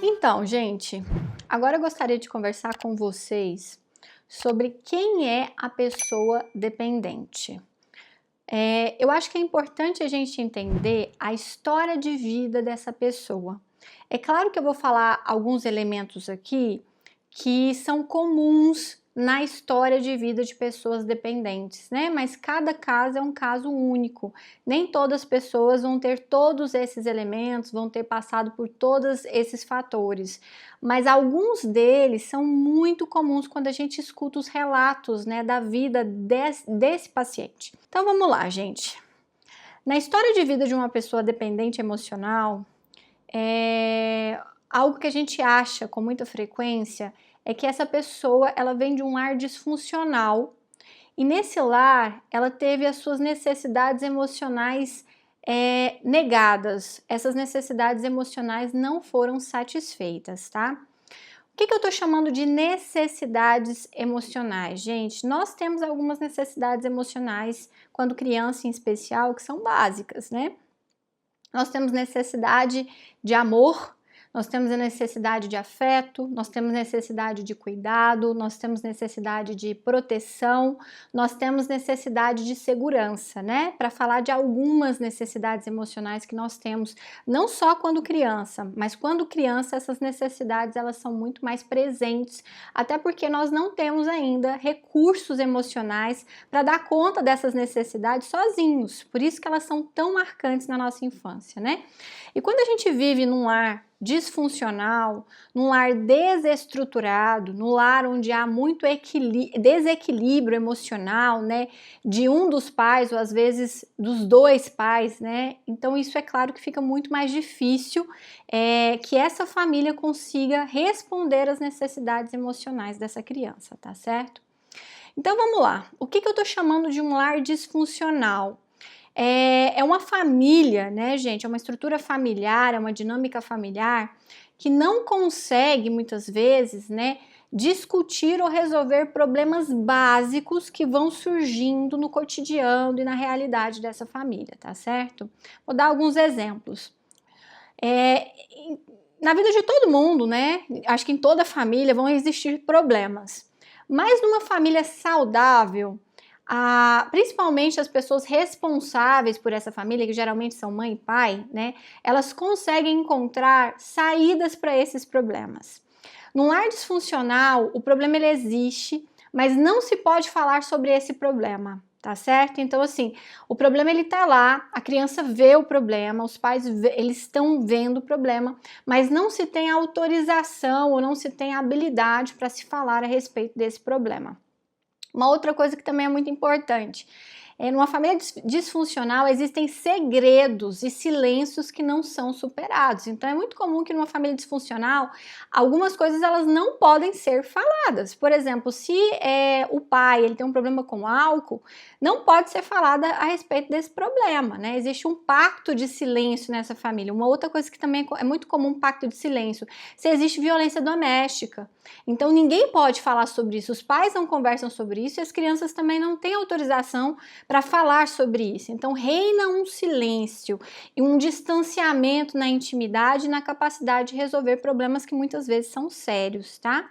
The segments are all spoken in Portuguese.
Então, gente, agora eu gostaria de conversar com vocês sobre quem é a pessoa dependente. Eu acho que é importante a gente entender a história de vida dessa pessoa. É claro que eu vou falar alguns elementos aqui que são comuns na história de vida de pessoas dependentes, né? Mas cada caso é um caso único. Nem todas as pessoas vão ter todos esses elementos, vão ter passado por todos esses fatores. Mas alguns deles são muito comuns quando a gente escuta os relatos, né, da vida desse paciente. Então vamos lá, gente. Na história de vida de uma pessoa dependente emocional, algo que a gente acha com muita frequência é que essa pessoa ela vem de um lar disfuncional e nesse lar ela teve as suas necessidades emocionais negadas. Essas necessidades emocionais não foram satisfeitas, tá? O que eu tô chamando de necessidades emocionais? Gente, nós temos algumas necessidades emocionais quando criança em especial que são básicas, né? Nós temos necessidade de amor, nós temos a necessidade de afeto, nós temos necessidade de cuidado, nós temos necessidade de proteção, nós temos necessidade de segurança, né? Para falar de algumas necessidades emocionais que nós temos, não só quando criança, mas quando criança essas necessidades elas são muito mais presentes, até porque nós não temos ainda recursos emocionais para dar conta dessas necessidades sozinhos, por isso que elas são tão marcantes na nossa infância, né? E quando a gente vive num lar disfuncional, num lar desestruturado, num lar onde há muito desequilíbrio emocional, né, de um dos pais ou às vezes dos dois pais, né, então isso é claro que fica muito mais difícil que essa família consiga responder às necessidades emocionais dessa criança, tá certo? Então vamos lá, o que eu tô chamando de um lar disfuncional? É uma família, né, gente? É uma estrutura familiar, é uma dinâmica familiar que não consegue, muitas vezes, né, discutir ou resolver problemas básicos que vão surgindo no cotidiano e na realidade dessa família, tá certo? Vou dar alguns exemplos. Na vida de todo mundo, né? Acho que em toda família vão existir problemas. Mas numa família saudável, principalmente as pessoas responsáveis por essa família, que geralmente são mãe e pai, né? Elas conseguem encontrar saídas para esses problemas. Num lar disfuncional, o problema ele existe, mas não se pode falar sobre esse problema, tá certo? Então, assim, o problema ele tá lá, a criança vê o problema, os pais eles estão vendo o problema, mas não se tem autorização ou não se tem habilidade para se falar a respeito desse problema. Uma outra coisa que também é muito importante, numa família disfuncional existem segredos e silêncios que não são superados. Então é muito comum que numa família disfuncional algumas coisas elas não podem ser faladas. Por exemplo, se o pai ele tem um problema com álcool, não pode ser falada a respeito desse problema, né? Existe um pacto de silêncio nessa família. Uma outra coisa que também é muito comum, um pacto de silêncio, se existe violência doméstica. Então ninguém pode falar sobre isso, os pais não conversam sobre isso e as crianças também não têm autorização para falar sobre isso. Então reina um silêncio e um distanciamento na intimidade e na capacidade de resolver problemas que muitas vezes são sérios, tá?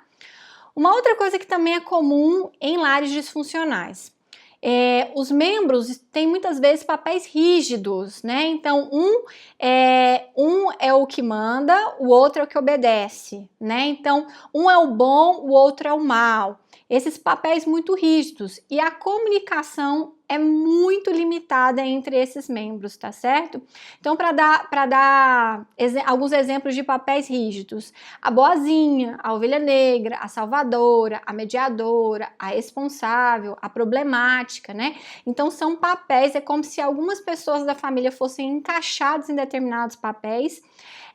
Uma outra coisa que também é comum em lares disfuncionais. Os membros têm muitas vezes papéis rígidos, né? Então, um é o que manda, o outro é o que obedece, né? Então, um é o bom, o outro é o mal. Esses papéis muito rígidos e a comunicação é muito limitada entre esses membros, tá certo? Então, para dar alguns exemplos de papéis rígidos, a boazinha, a ovelha negra, a salvadora, a mediadora, a responsável, a problemática, né? Então, são papéis, é como se algumas pessoas da família fossem encaixadas em determinados papéis.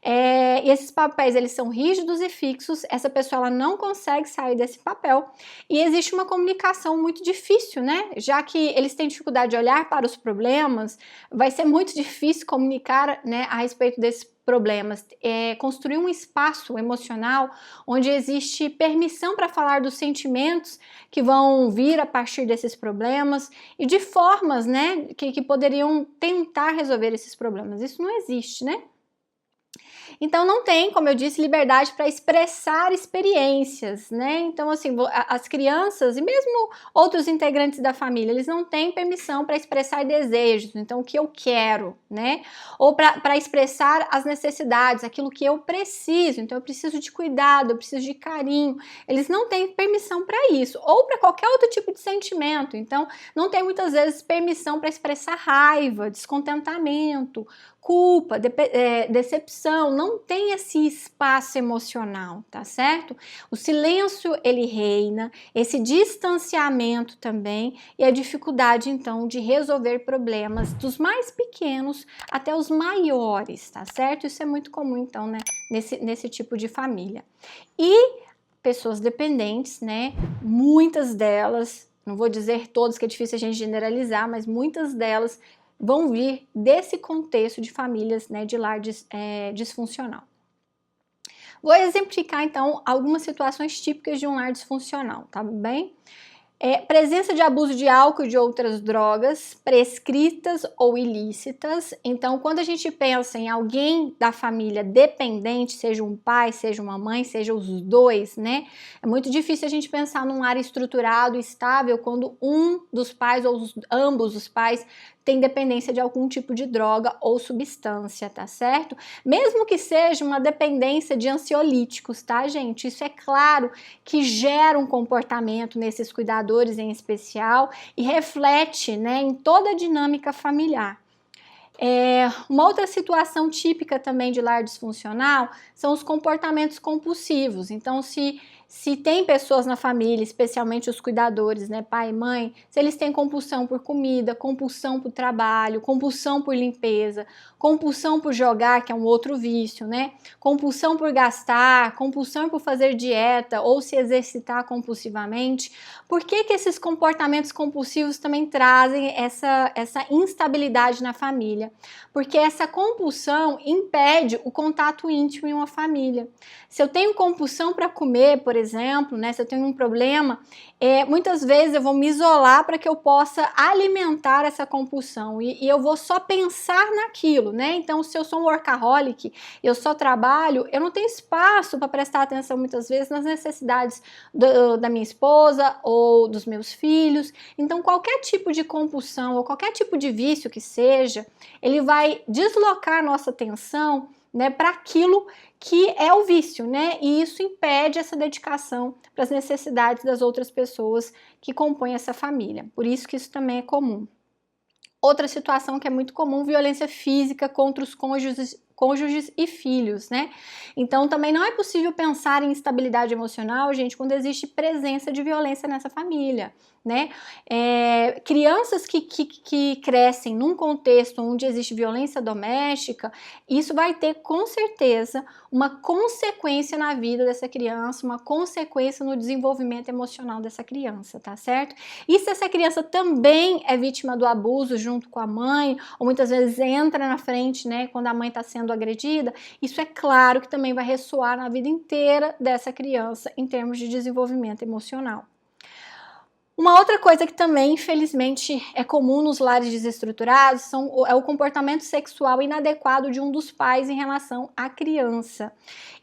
E esses papéis eles são rígidos e fixos, essa pessoa ela não consegue sair desse papel e existe uma comunicação muito difícil, né? Já que eles têm dificuldade de olhar para os problemas, vai ser muito difícil comunicar, né, a respeito desses problemas, construir um espaço emocional onde existe permissão para falar dos sentimentos que vão vir a partir desses problemas e de formas, né, que poderiam tentar resolver esses problemas. Isso não existe, né? Então não tem, como eu disse, liberdade para expressar experiências, né? Então assim, as crianças e mesmo outros integrantes da família, eles não têm permissão para expressar desejos, então o que eu quero, né? Ou para expressar as necessidades, aquilo que eu preciso. Então eu preciso de cuidado, eu preciso de carinho. Eles não têm permissão para isso, ou para qualquer outro tipo de sentimento. Então não tem muitas vezes permissão para expressar raiva, descontentamento, culpa, decepção, não tem esse espaço emocional, tá certo? O silêncio, ele reina, esse distanciamento também e a dificuldade, então, de resolver problemas dos mais pequenos até os maiores, tá certo? Isso é muito comum, então, né, nesse tipo de família. E pessoas dependentes, né, muitas delas, não vou dizer todas, que é difícil a gente generalizar, mas muitas delas vão vir desse contexto de famílias, né, de lar disfuncional. Vou exemplificar, então, algumas situações típicas de um lar disfuncional, tá bem? Presença de abuso de álcool e de outras drogas, prescritas ou ilícitas. Então, quando a gente pensa em alguém da família dependente, seja um pai, seja uma mãe, seja os dois, né? É muito difícil a gente pensar num lar estruturado, estável, quando um dos pais ou ambos os pais tem dependência de algum tipo de droga ou substância, tá certo? Mesmo que seja uma dependência de ansiolíticos, tá, gente? Isso é claro que gera um comportamento nesses cuidadores em especial e reflete, né, em toda a dinâmica familiar. Uma outra situação típica também de lar disfuncional são os comportamentos compulsivos. Então, se tem pessoas na família, especialmente os cuidadores, né, pai e mãe, se eles têm compulsão por comida, compulsão por trabalho, compulsão por limpeza, compulsão por jogar, que é um outro vício, né, compulsão por gastar, compulsão por fazer dieta ou se exercitar compulsivamente, por que esses comportamentos compulsivos também trazem essa instabilidade na família? Porque essa compulsão impede o contato íntimo em uma família. Se eu tenho compulsão para comer, por exemplo, né, se eu tenho um problema, muitas vezes eu vou me isolar para que eu possa alimentar essa compulsão e eu vou só pensar naquilo, né? Então, se eu sou um workaholic, eu só trabalho, eu não tenho espaço para prestar atenção muitas vezes nas necessidades da minha esposa ou dos meus filhos. Então, qualquer tipo de compulsão ou qualquer tipo de vício que seja, ele vai deslocar a nossa atenção, né, para aquilo que é o vício, né? E isso impede essa dedicação para as necessidades das outras pessoas que compõem essa família. Por isso que isso também é comum. Outra situação que é muito comum, violência física contra os cônjuges e filhos, né? Então também não é possível pensar em estabilidade emocional, gente, quando existe presença de violência nessa família, né? Crianças que crescem num contexto onde existe violência doméstica, isso vai ter com certeza uma consequência na vida dessa criança, uma consequência no desenvolvimento emocional dessa criança, tá certo? E se essa criança também é vítima do abuso junto com a mãe, ou muitas vezes entra na frente, né, quando a mãe está sendo agredida, isso é claro que também vai ressoar na vida inteira dessa criança em termos de desenvolvimento emocional. Uma outra coisa que também, infelizmente, é comum nos lares desestruturados é o comportamento sexual inadequado de um dos pais em relação à criança.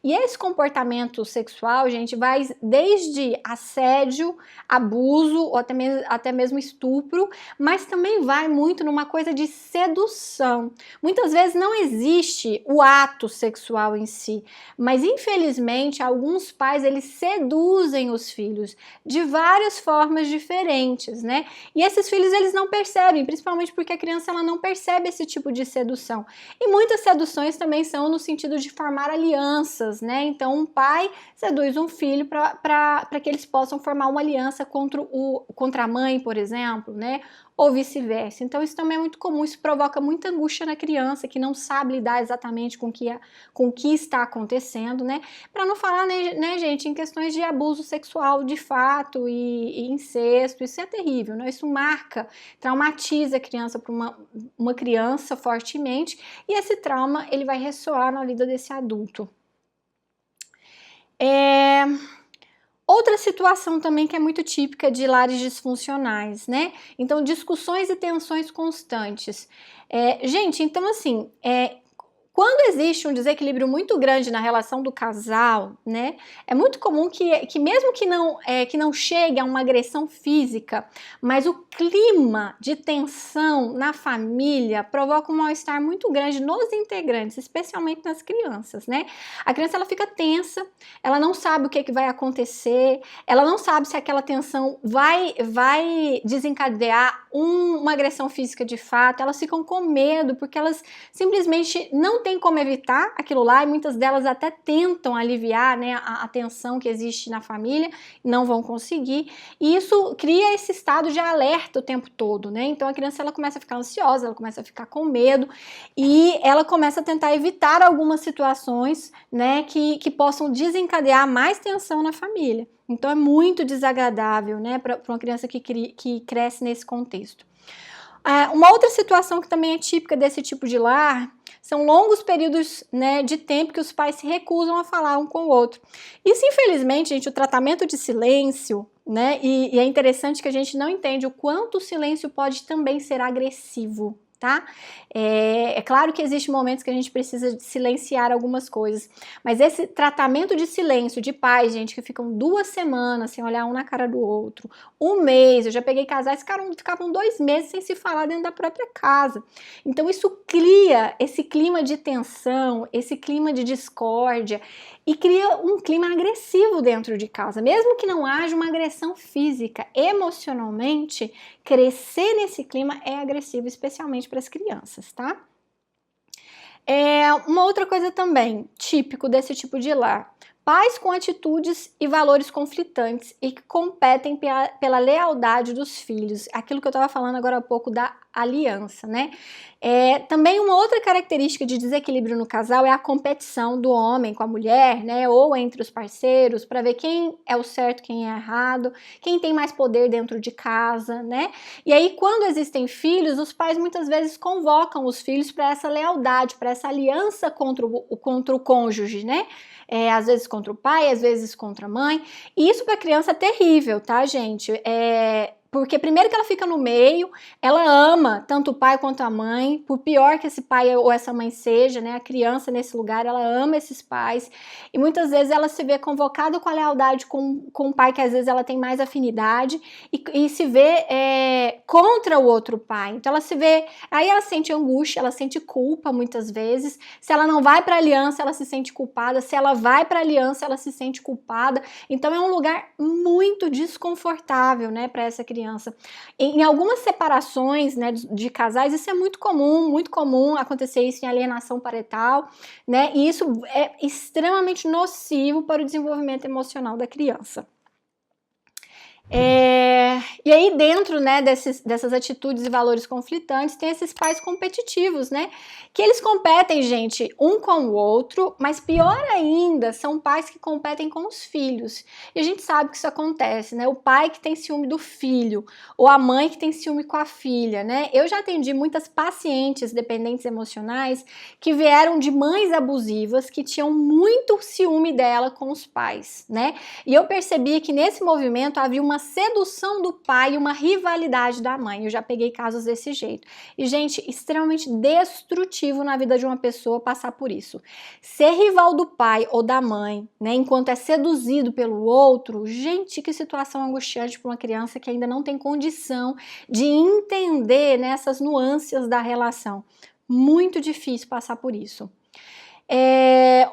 E esse comportamento sexual, gente, vai desde assédio, abuso, ou até mesmo estupro, mas também vai muito numa coisa de sedução. Muitas vezes não existe o ato sexual em si, mas infelizmente alguns pais, eles seduzem os filhos de várias formas diferentes, né? E esses filhos, eles não percebem, principalmente porque a criança ela não percebe esse tipo de sedução. E muitas seduções também são no sentido de formar alianças, né? Então um pai seduz um filho para que eles possam formar uma aliança contra a mãe, por exemplo, né? Ou vice-versa. Então isso também é muito comum, isso provoca muita angústia na criança que não sabe lidar exatamente com o que está acontecendo, né? Para não falar, né, gente, em questões de abuso sexual de fato e incesto, isso é terrível, né? Isso marca, traumatiza a criança para uma criança fortemente e esse trauma ele vai ressoar na vida desse adulto. Outra situação também que é muito típica de lares disfuncionais, né? Então, discussões e tensões constantes. Gente, então assim, Quando existe um desequilíbrio muito grande na relação do casal, né, é muito comum que mesmo que não chegue a uma agressão física, mas o clima de tensão na família provoca um mal-estar muito grande nos integrantes, especialmente nas crianças, né? A criança ela fica tensa, ela não sabe o que vai acontecer, ela não sabe se aquela tensão vai desencadear uma agressão física de fato, elas ficam com medo porque elas simplesmente não tem como evitar aquilo lá, e muitas delas até tentam aliviar, né, a tensão que existe na família, não vão conseguir, e isso cria esse estado de alerta o tempo todo, né? Então a criança ela começa a ficar ansiosa, ela começa a ficar com medo, e ela começa a tentar evitar algumas situações, né, que possam desencadear mais tensão na família. Então é muito desagradável, né, para uma criança que cresce nesse contexto. Uma outra situação que também é típica desse tipo de lar são longos períodos, né, de tempo que os pais se recusam a falar um com o outro. Isso, infelizmente, gente, o tratamento de silêncio, né, e é interessante que a gente não entende o quanto o silêncio pode também ser agressivo, tá? É claro que existem momentos que a gente precisa silenciar algumas coisas, mas esse tratamento de silêncio de pais, gente, que ficam 2 semanas sem olhar um na cara do outro, 1 mês, eu já peguei casais que ficavam 2 meses sem se falar dentro da própria casa. Então isso cria esse clima de tensão, esse clima de discórdia, e cria um clima agressivo dentro de casa, mesmo que não haja uma agressão física, emocionalmente, crescer nesse clima é agressivo, especialmente para as crianças, tá? Uma outra coisa também, típico desse tipo de lar, pais com atitudes e valores conflitantes e que competem pela lealdade dos filhos, aquilo que eu estava falando agora há pouco da aliança, né? Também uma outra característica de desequilíbrio no casal é a competição do homem com a mulher, né? Ou entre os parceiros, para ver quem é o certo, quem é errado, quem tem mais poder dentro de casa, né? E aí, quando existem filhos, os pais muitas vezes convocam os filhos para essa lealdade, para essa aliança contra o cônjuge, né? Às vezes contra o pai, às vezes contra a mãe. E isso para a criança é terrível, tá, gente? Porque primeiro que ela fica no meio, ela ama tanto o pai quanto a mãe, por pior que esse pai ou essa mãe seja, né, a criança nesse lugar, ela ama esses pais, e muitas vezes ela se vê convocada com a lealdade com um pai que às vezes ela tem mais afinidade, e se vê contra o outro pai, então ela se vê, aí ela sente angústia, ela sente culpa muitas vezes, se ela não vai para a aliança, ela se sente culpada, se ela vai para a aliança, ela se sente culpada, então é um lugar muito desconfortável, né, para essa criança. Em algumas separações, né, de casais, isso é muito comum acontecer isso em alienação parental, né, e isso é extremamente nocivo para o desenvolvimento emocional da criança. E aí dentro, né, dessas atitudes e valores conflitantes, tem esses pais competitivos, né, que eles competem, gente, um com o outro, mas pior ainda, são pais que competem com os filhos, e a gente sabe que isso acontece, né, o pai que tem ciúme do filho, ou a mãe que tem ciúme com a filha, né, eu já atendi muitas pacientes dependentes emocionais que vieram de mães abusivas que tinham muito ciúme dela com os pais, né, e eu percebi que nesse movimento havia uma sedução do pai e uma rivalidade da mãe. Eu já peguei casos desse jeito. E, gente, extremamente destrutivo na vida de uma pessoa passar por isso. Ser rival do pai ou da mãe, né, enquanto é seduzido pelo outro, gente, que situação angustiante para uma criança que ainda não tem condição de entender, né, essas nuances da relação. Muito difícil passar por isso.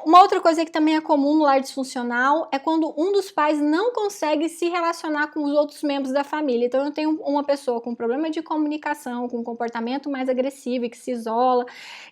Uma outra coisa que também é comum no lar disfuncional é quando um dos pais não consegue se relacionar com os outros membros da família. Então eu tenho uma pessoa com problema de comunicação, com um comportamento mais agressivo e que se isola,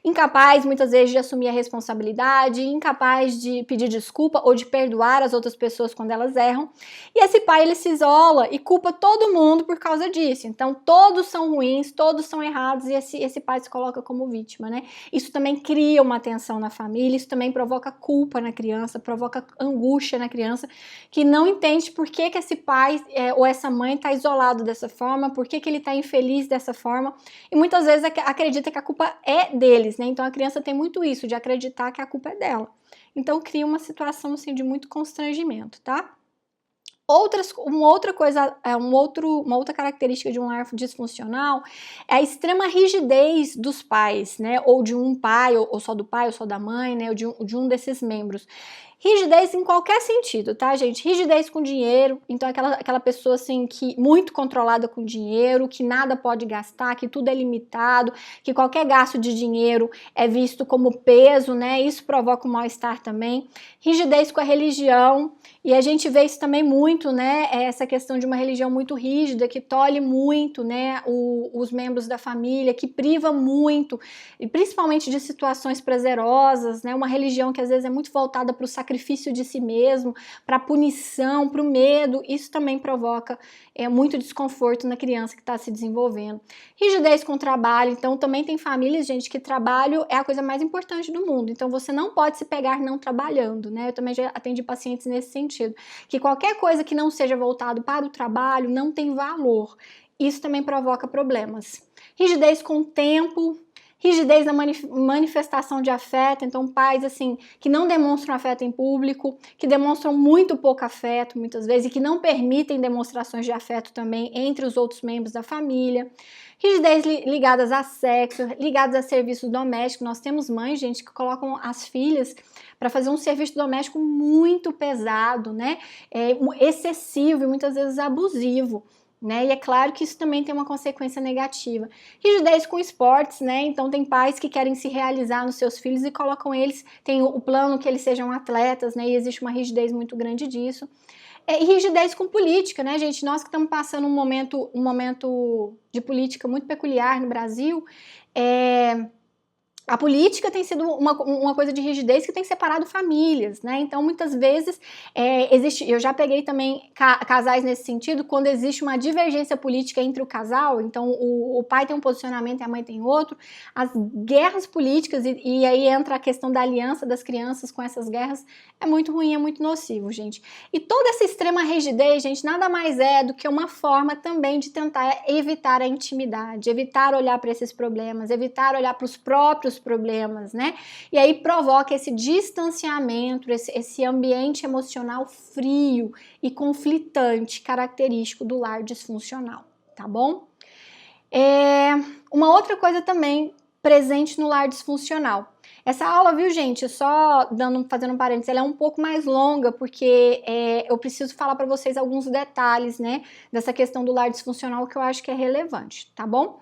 incapaz muitas vezes de assumir a responsabilidade, incapaz de pedir desculpa ou de perdoar as outras pessoas quando elas erram. E esse pai ele se isola e culpa todo mundo por causa disso. Então todos são ruins, todos são errados e esse pai se coloca como vítima, né? Isso também cria uma tensão na família. Isso também provoca culpa na criança, provoca angústia na criança, que não entende por que esse pai ou essa mãe está isolado dessa forma, por que ele está infeliz dessa forma, e muitas vezes acredita que a culpa é deles, né? Então a criança tem muito isso, de acreditar que a culpa é dela. Então cria uma situação assim, de muito constrangimento, tá? Uma outra coisa, uma outra característica de um lar disfuncional é a extrema rigidez dos pais, né? Ou de um pai, ou só do pai, ou só da mãe, né? Ou de um desses membros. Rigidez em qualquer sentido, tá, gente? Rigidez com dinheiro, então aquela pessoa, assim, que muito controlada com dinheiro, que nada pode gastar, que tudo é limitado, que qualquer gasto de dinheiro é visto como peso, né? Isso provoca um mal-estar também. Rigidez com a religião, e a gente vê isso também muito, né? Essa questão de uma religião muito rígida, que tolhe muito, né? Os membros da família, que priva muito, e principalmente de situações prazerosas, né? Uma religião que às vezes é muito voltada para o sacrifício de si mesmo, para a punição, para o medo. Isso também provoca muito desconforto na criança que está se desenvolvendo. Rigidez com o trabalho. Então também tem famílias, gente, que trabalho é a coisa mais importante do mundo. Então você não pode se pegar não trabalhando, né? Eu também já atendi pacientes nesse sentido, que qualquer coisa que não seja voltado para o trabalho não tem valor. Isso também provoca problemas. Rigidez com o tempo, rigidez na manifestação de afeto, então pais assim que não demonstram afeto em público, que demonstram muito pouco afeto muitas vezes e que não permitem demonstrações de afeto também entre os outros membros da família. Rigidez ligadas a sexo, ligadas a serviço doméstico. Nós temos mães, gente, que colocam as filhas para fazer um serviço doméstico muito pesado, né? Excessivo e muitas vezes abusivo. Né? E é claro que isso também tem uma consequência negativa. Rigidez com esportes, né? Então tem pais que querem se realizar nos seus filhos e colocam eles, tem o plano que eles sejam atletas, né? E existe uma rigidez muito grande disso. E rigidez com política, né, gente? Nós que estamos passando um momento de política muito peculiar no Brasil, a política tem sido uma coisa de rigidez que tem separado famílias, né? Então, muitas vezes, eu já peguei também casais nesse sentido, quando existe uma divergência política entre o casal, então o pai tem um posicionamento e a mãe tem outro, as guerras políticas, e aí entra a questão da aliança das crianças com essas guerras, é muito ruim, é muito nocivo, gente. E toda essa extrema rigidez, gente, nada mais é do que uma forma também de tentar evitar a intimidade, evitar olhar para esses problemas, evitar olhar para os próprios problemas, né? E aí provoca esse distanciamento, esse ambiente emocional frio e conflitante, característico do lar disfuncional, tá bom? Uma outra coisa também presente no lar disfuncional. Essa aula, viu, gente, só fazendo um parênteses, ela é um pouco mais longa, porque eu preciso falar para vocês alguns detalhes, né, dessa questão do lar disfuncional que eu acho que é relevante, tá bom?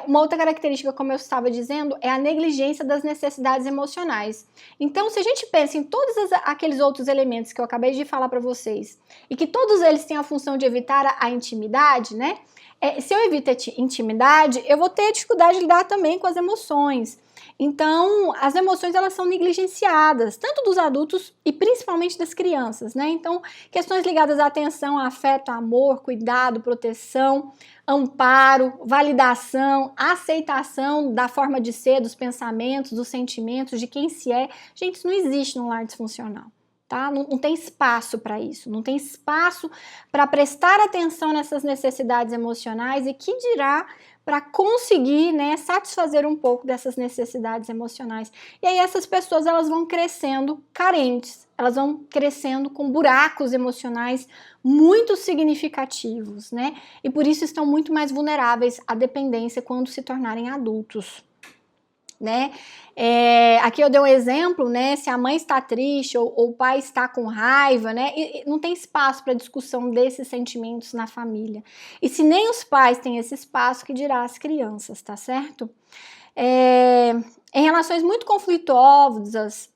Uma outra característica, como eu estava dizendo, é a negligência das necessidades emocionais. Então, se a gente pensa em todos aqueles outros elementos que eu acabei de falar para vocês, e que todos eles têm a função de evitar a intimidade, né? Se eu evito a intimidade, eu vou ter dificuldade de lidar também com as emoções. Então, as emoções, elas são negligenciadas, tanto dos adultos e principalmente das crianças, né? Então, questões ligadas à atenção, afeto, amor, cuidado, proteção, amparo, validação, aceitação da forma de ser, dos pensamentos, dos sentimentos, de quem se é. Gente, isso não existe num lar disfuncional. Tá? Não tem espaço para isso, não tem espaço para prestar atenção nessas necessidades emocionais e que dirá para conseguir, né, satisfazer um pouco dessas necessidades emocionais. E aí essas pessoas, elas vão crescendo carentes, elas vão crescendo com buracos emocionais muito significativos, né? E por isso estão muito mais vulneráveis à dependência quando se tornarem adultos. Né? Aqui eu dei um exemplo, né? Se a mãe está triste ou o pai está com raiva, né? E não tem espaço para discussão desses sentimentos na família. E se nem os pais têm esse espaço, que dirá as crianças, tá certo? Em relações muito conflituosas,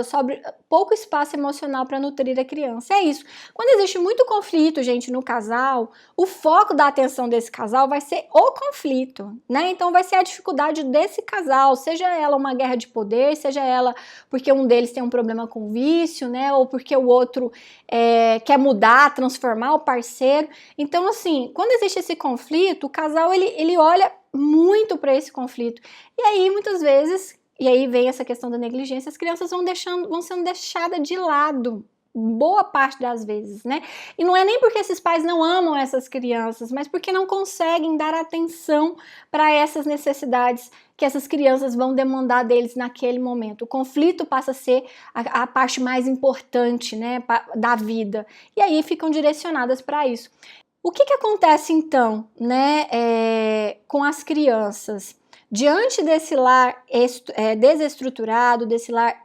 sobre pouco espaço emocional para nutrir a criança. É isso. Quando existe muito conflito, gente, no casal, o foco da atenção desse casal vai ser o conflito, né? Então vai ser a dificuldade desse casal, seja ela uma guerra de poder, seja ela porque um deles tem um problema com vício, né? Ou porque o outro quer mudar, transformar o parceiro. Então, assim, quando existe esse conflito, o casal, ele olha muito para esse conflito. E aí, muitas vezes, e aí vem essa questão da negligência, as crianças vão sendo deixadas de lado boa parte das vezes, né? E não é nem porque esses pais não amam essas crianças, mas porque não conseguem dar atenção para essas necessidades que essas crianças vão demandar deles naquele momento. O conflito passa a ser a parte mais importante, né, da vida. E aí ficam direcionadas para isso. O que acontece então, né, com as crianças? Diante desse lar desestruturado, desse lar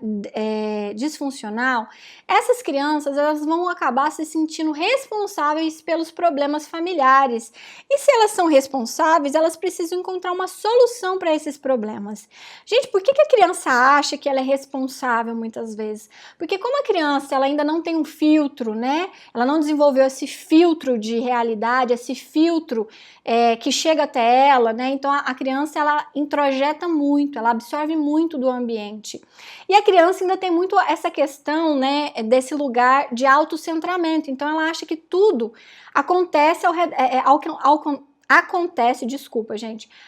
disfuncional, essas crianças elas vão acabar se sentindo responsáveis pelos problemas familiares. E se elas são responsáveis, elas precisam encontrar uma solução para esses problemas. Gente, por que a criança acha que ela é responsável muitas vezes? Porque como a criança ela ainda não tem um filtro, né? Ela não desenvolveu esse filtro de realidade, esse filtro que chega até ela, né? Então a criança ela introjeta muito, ela absorve muito do ambiente. E a criança ainda tem muito essa questão, né, desse lugar de autocentramento. Então ela acha que tudo acontece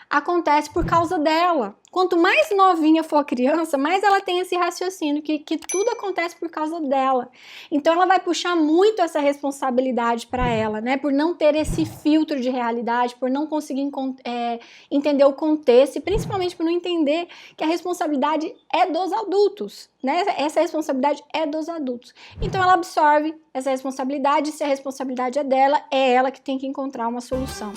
acontece por causa dela. Quanto mais novinha for a criança, mais ela tem esse raciocínio que tudo acontece por causa dela. Então ela vai puxar muito essa responsabilidade para ela, né? Por não ter esse filtro de realidade, por não conseguir entender o contexto e principalmente por não entender que a responsabilidade é dos adultos, né? Essa responsabilidade é dos adultos. Então ela absorve essa responsabilidade, se a responsabilidade é dela, é ela que tem que encontrar uma solução.